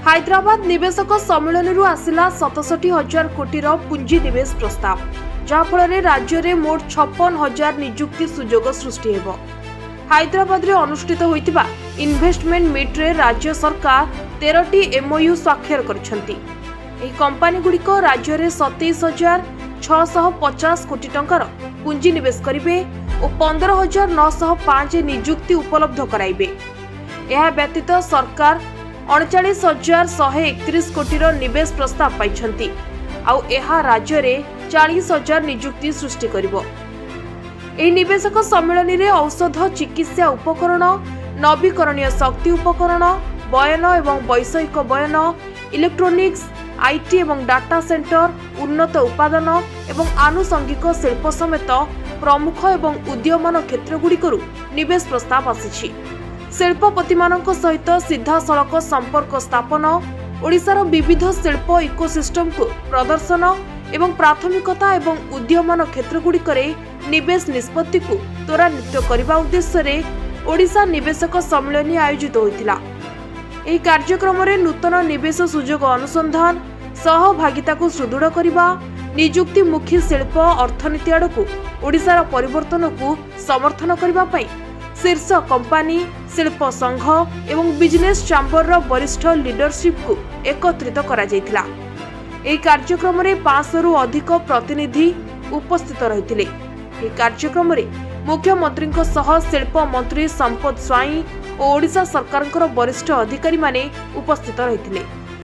ହାଇଦ୍ରାବାଦ ନିବେଶକ ସମ୍ମିଳନୀରୁ ଆସିଲା 67,000 କୋଟିର ପୁଞ୍ଜି ନିବେଶ ପ୍ରସ୍ତାବ, ଯାହାଫଳରେ ରାଜ୍ୟରେ ମୋଟ 56,000 ନିଯୁକ୍ତି ସୁଯୋଗ ସୃଷ୍ଟି ହେବ। ହାଇଦ୍ରାବାଦରେ ଅନୁଷ୍ଠିତ ହୋଇଥିବା ଇନଭେଷ୍ଟମେଣ୍ଟ ମିଟ୍ରେ ରାଜ୍ୟ ସରକାର 13ଟି MOU ସ୍ୱାକ୍ଷର କରିଛନ୍ତି। ଏହି କମ୍ପାନୀଗୁଡ଼ିକ ରାଜ୍ୟରେ 27,650 କୋଟି ଟଙ୍କାର ପୁଞ୍ଜି ନିବେଶ କରିବେ ଓ 15,905 ନିଯୁକ୍ତି ଉପଲବ୍ଧ କରାଇବେ। ଏହା ବ୍ୟତୀତ ସରକାର 39,131 କୋଟିର ନିବେଶ ପ୍ରସ୍ତାବ ପାଇଛନ୍ତି, ଆଉ ଏହା ରାଜ୍ୟରେ 40,000 ନିଯୁକ୍ତି ସୃଷ୍ଟି କରିବ। ଏହି ନିବେଶକ ସମ୍ମିଳନୀରେ ଔଷଧ, ଚିକିତ୍ସା ଉପକରଣ, ନବୀକରଣୀୟ ଶକ୍ତି ଉପକରଣ, ବୟନ ଏବଂ ବୈଷୟିକ ବୟନ, ଇଲେକ୍ଟ୍ରୋନିକ୍ସ, IT ଏବଂ ଡାଟା ସେଣ୍ଟର, ଉନ୍ନତ ଉତ୍ପାଦନ ଏବଂ ଆନୁଷଙ୍ଗିକ ଶିଳ୍ପ ସମେତ ପ୍ରମୁଖ ଏବଂ ଉଦୀୟମାନ କ୍ଷେତ୍ରଗୁଡ଼ିକରୁ ନିବେଶ ପ୍ରସ୍ତାବ ଆସିଛି। ଶିଳ୍ପପତିମାନଙ୍କ ସହିତ ସିଧାସଳଖ ସମ୍ପର୍କ ସ୍ଥାପନ, ଓଡ଼ିଶାର ବିବିଧ ଶିଳ୍ପ ଇକୋସିଷ୍ଟମକୁ ପ୍ରଦର୍ଶନ ଏବଂ ପ୍ରାଥମିକତା ଏବଂ ଉଦୀୟମାନ କ୍ଷେତ୍ରଗୁଡ଼ିକରେ ନିବେଶ ନିଷ୍ପତ୍ତିକୁ ତ୍ୱରାନ୍ୱିତ କରିବା ଉଦ୍ଦେଶ୍ୟରେ ଓଡ଼ିଶା ନିବେଶକ ସମ୍ମିଳନୀ ଆୟୋଜିତ ହୋଇଥିଲା। ଏହି କାର୍ଯ୍ୟକ୍ରମରେ ନୂତନ ନିବେଶ ସୁଯୋଗ ଅନୁସନ୍ଧାନ, ସହଭାଗିତାକୁ ସୁଦୃଢ଼ କରିବା, ନିଯୁକ୍ତିମୁଖୀ ଶିଳ୍ପ ଅର୍ଥନୀତି ଆଡ଼କୁ ଓଡ଼ିଶାର ପରିବର୍ତ୍ତନକୁ ସମର୍ଥନ କରିବା ପାଇଁ ଶୀର୍ଷ କମ୍ପାନୀ, ଶିଳ୍ପ ସଂଘ ଏବଂ ବିଜନେସ୍ ଚାମ୍ବରର ବରିଷ୍ଠ ଲିଡରସିପ୍କୁ ଏକତ୍ରିତ କରାଯାଇଥିଲା। ଏହି କାର୍ଯ୍ୟକ୍ରମରେ 500ରୁ ଅଧିକ ପ୍ରତିନିଧି ଉପସ୍ଥିତ ରହିଥିଲେ। ଏହି କାର୍ଯ୍ୟକ୍ରମରେ ମୁଖ୍ୟମନ୍ତ୍ରୀଙ୍କ ସହ ଶିଳ୍ପ ମନ୍ତ୍ରୀ ସମ୍ପଦ ସ୍ୱାଇଁ ଓ ଓଡ଼ିଶା ସରକାରଙ୍କର ବରିଷ୍ଠ ଅଧିକାରୀମାନେ ଉପସ୍ଥିତ ରହିଥିଲେ।